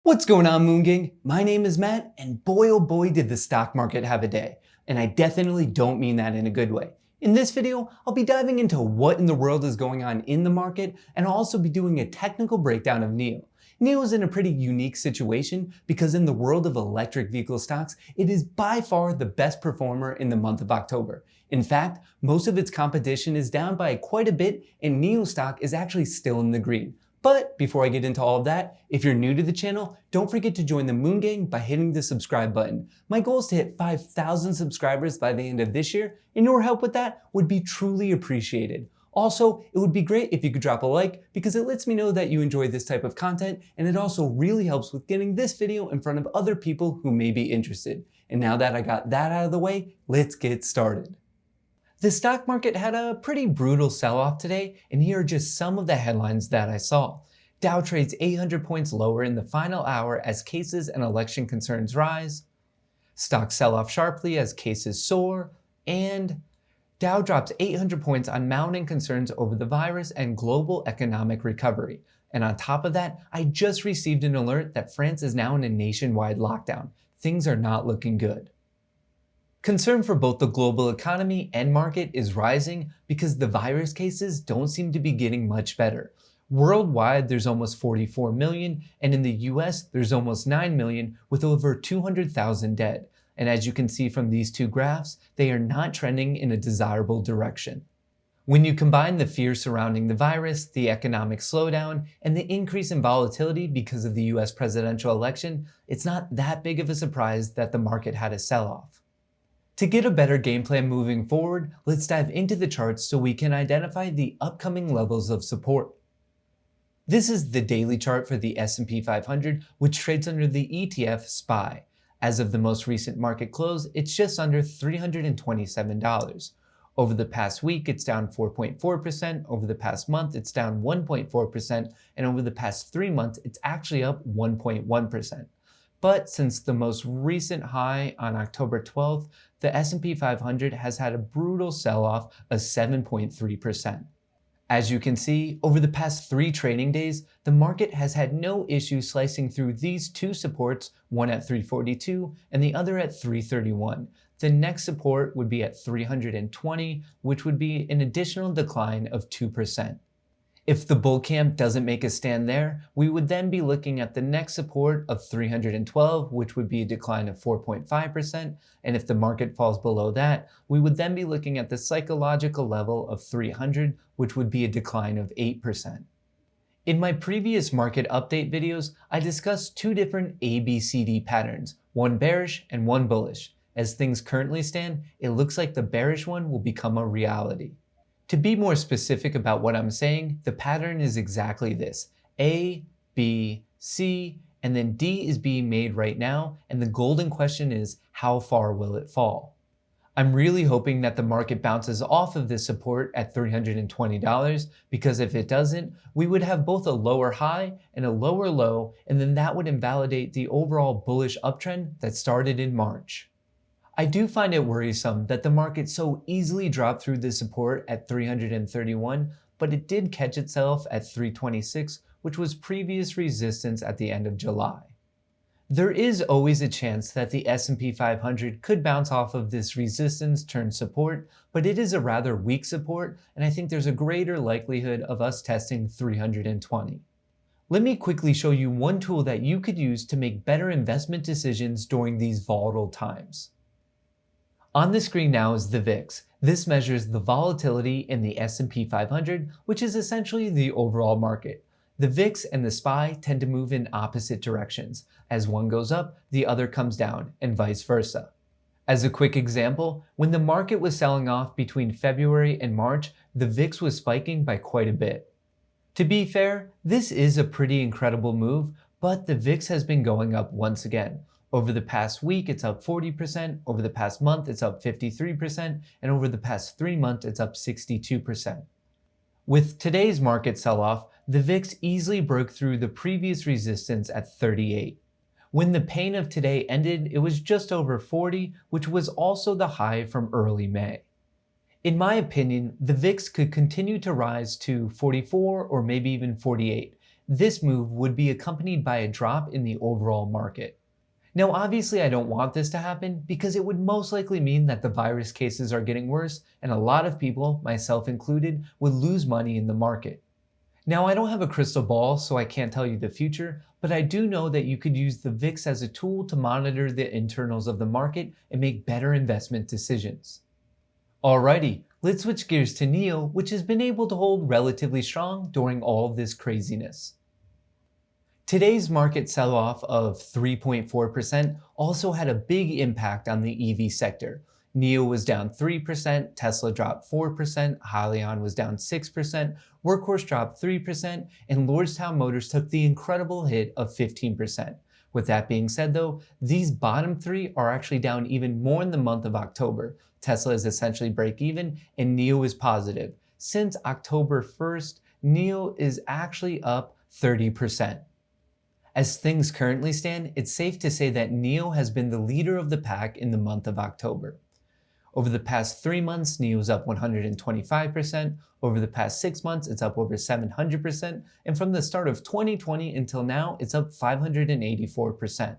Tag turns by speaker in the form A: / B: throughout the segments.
A: What's going on, Moon Gang? My name is Matt, and boy oh boy did the stock market have a day. And I definitely don't mean that in a good way. In this video, I'll be diving into what in the world is going on in the market, and I'll also be doing a technical breakdown of NIO. NIO is in a pretty unique situation because in the world of electric vehicle stocks, it is by far the best performer in the month of October. In fact, most of its competition is down by quite a bit, and NIO stock is actually still in the green. But before I get into all of that, if you're new to the channel, don't forget to join the Moon Gang by hitting the subscribe button. My goal is to hit 5,000 subscribers by the end of this year, and your help with that would be truly appreciated. Also, it would be great if you could drop a like because it lets me know that you enjoy this type of content, and it also really helps with getting this video in front of other people who may be interested. And now that I got that out of the way, let's get started. The stock market had a pretty brutal sell-off today, and here are just some of the headlines that I saw. Dow trades 800 points lower in the final hour as cases and election concerns rise. Stocks sell off sharply as cases soar, and Dow drops 800 points on mounting concerns over the virus and global economic recovery. And on top of that, I just received an alert that France is now in a nationwide lockdown. Things are not looking good. Concern for both the global economy and market is rising because the virus cases don't seem to be getting much better. Worldwide, there's almost 44 million, and in the US, there's almost 9 million with over 200,000 dead. And as you can see from these two graphs, they are not trending in a desirable direction. When you combine the fear surrounding the virus, the economic slowdown, and the increase in volatility because of the US presidential election, it's not that big of a surprise that the market had a sell-off. To get a better game plan moving forward, let's dive into the charts so we can identify the upcoming levels of support. This is the daily chart for the S&P 500, which trades under the ETF SPY. As of the most recent market close, it's just under $327. Over the past week, it's down 4.4%, over the past month, it's down 1.4%, and over the past 3 months, it's actually up 1.1%. But since the most recent high on October 12th, the S&P 500 has had a brutal sell-off of 7.3%. As you can see, over the past 3 trading days, the market has had no issue slicing through these two supports, one at 342 and the other at 331. The next support would be at 320, which would be an additional decline of 2%. If the bull camp doesn't make a stand there, we would then be looking at the next support of 312, which would be a decline of 4.5%, and if the market falls below that, we would then be looking at the psychological level of 300, which would be a decline of 8%. In my previous market update videos, I discussed 2 different ABCD patterns, one bearish and one bullish. As things currently stand, it looks like the bearish one will become a reality. To be more specific about what I'm saying, the pattern is exactly this: A, B, C, and then D is being made right now, and the golden question is, how far will it fall? I'm really hoping that the market bounces off of this support at $320, because if it doesn't, we would have both a lower high and a lower low, and then that would invalidate the overall bullish uptrend that started in March. I do find it worrisome that the market so easily dropped through the support at 331, but it did catch itself at 326, which was previous resistance at the end of July. There is always a chance that the S&P 500 could bounce off of this resistance turn support, but it is a rather weak support, and I think there's a greater likelihood of us testing 320. Let me quickly show you one tool that you could use to make better investment decisions during these volatile times. On the screen now is the VIX. This measures the volatility in the S&P 500, which is essentially the overall market. The VIX and the SPY tend to move in opposite directions. As one goes up, the other comes down, and vice versa. As a quick example, when the market was selling off between February and March, the VIX was spiking by quite a bit. To be fair, this is a pretty incredible move, but the VIX has been going up once again. Over the past week, it's up 40%, over the past month, it's up 53%, and over the past 3 months, it's up 62%. With today's market sell-off, the VIX easily broke through the previous resistance at 38. When the pain of today ended, it was just over 40, which was also the high from early May. In my opinion, the VIX could continue to rise to 44 or maybe even 48. this move would be accompanied by a drop in the overall market. Now, obviously, I don't want this to happen because it would most likely mean that the virus cases are getting worse and a lot of people, myself included, would lose money in the market. Now, I don't have a crystal ball, so I can't tell you the future, but I do know that you could use the VIX as a tool to monitor the internals of the market and make better investment decisions. Alrighty, let's switch gears to NIO, which has been able to hold relatively strong during all of this craziness. Today's market sell-off of 3.4% also had a big impact on the EV sector. NIO was down 3%, Tesla dropped 4%, Hyliion was down 6%, Workhorse dropped 3%, and Lordstown Motors took the incredible hit of 15%. With that being said though, these bottom three are actually down even more in the month of October. Tesla is essentially break even and NIO is positive. Since October 1st, NIO is actually up 30%. As things currently stand, it's safe to say that NIO has been the leader of the pack in the month of October. Over the past 3 months, NIO is up 125%. Over the past 6 months, it's up over 700%. And from the start of 2020 until now, it's up 584%.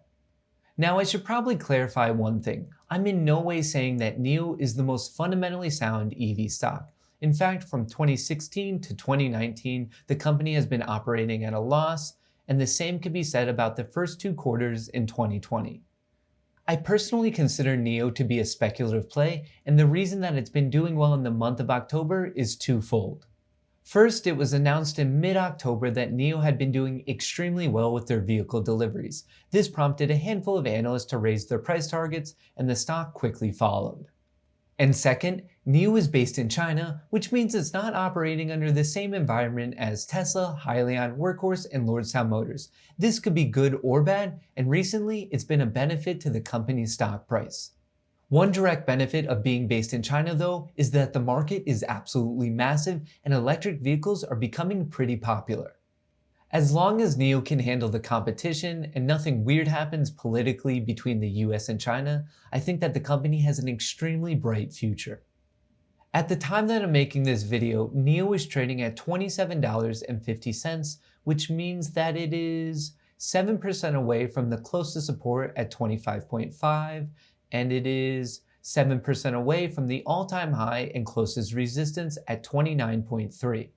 A: Now, I should probably clarify one thing. I'm in no way saying that NIO is the most fundamentally sound EV stock. In fact, from 2016 to 2019, the company has been operating at a loss, and the same can be said about the first 2 quarters in 2020. I personally consider NIO to be a speculative play, and the reason that it's been doing well in the month of October is twofold. First, it was announced in mid-October that NIO had been doing extremely well with their vehicle deliveries. This prompted a handful of analysts to raise their price targets, and the stock quickly followed. And second, NIO is based in China, which means it's not operating under the same environment as Tesla, Hyliion, Workhorse, and Lordstown Motors. This could be good or bad, and recently it's been a benefit to the company's stock price. One direct benefit of being based in China though is that the market is absolutely massive and electric vehicles are becoming pretty popular. As long as NIO can handle the competition and nothing weird happens politically between the US and China, I think that the company has an extremely bright future. At the time that I'm making this video, NIO is trading at $27.50, which means that it is 7% away from the closest support at 25.5, and it is 7% away from the all-time high and closest resistance at 29.3.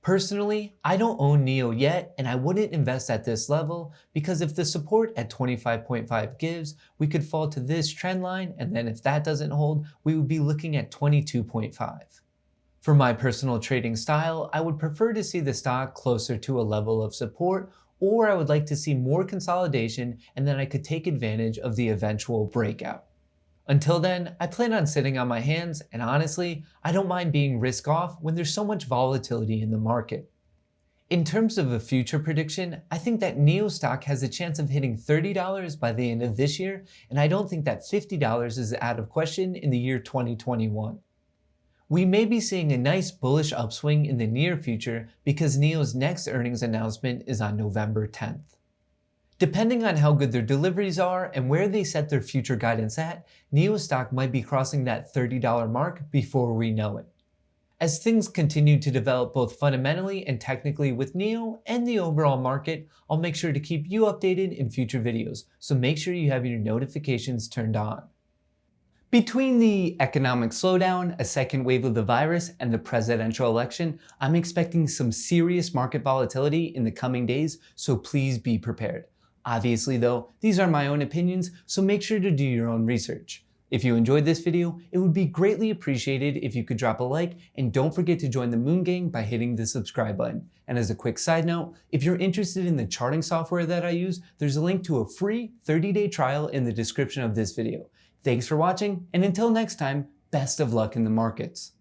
A: Personally, I don't own NIO yet, and I wouldn't invest at this level because if the support at 25.5 gives, we could fall to this trend line, and then if that doesn't hold, we would be looking at 22.5. For my personal trading style, I would prefer to see the stock closer to a level of support, or I would like to see more consolidation and then I could take advantage of the eventual breakout. Until then, I plan on sitting on my hands, and honestly, I don't mind being risk off when there's so much volatility in the market. In terms of a future prediction, I think that NIO stock has a chance of hitting $30 by the end of this year, and I don't think that $50 is out of question in the year 2021. We may be seeing a nice bullish upswing in the near future because NIO's next earnings announcement is on November 10th. Depending on how good their deliveries are and where they set their future guidance at, NIO stock might be crossing that $30 mark before we know it. As things continue to develop both fundamentally and technically with NIO and the overall market, I'll make sure to keep you updated in future videos, so make sure you have your notifications turned on. Between the economic slowdown, a second wave of the virus, and the presidential election, I'm expecting some serious market volatility in the coming days, so please be prepared. Obviously though, these are my own opinions, so make sure to do your own research. If you enjoyed this video, it would be greatly appreciated if you could drop a like, and don't forget to join the Moon Gang by hitting the subscribe button. And as a quick side note, if you're interested in the charting software that I use, there's a link to a free 30-day trial in the description of this video. Thanks for watching, and until next time, best of luck in the markets.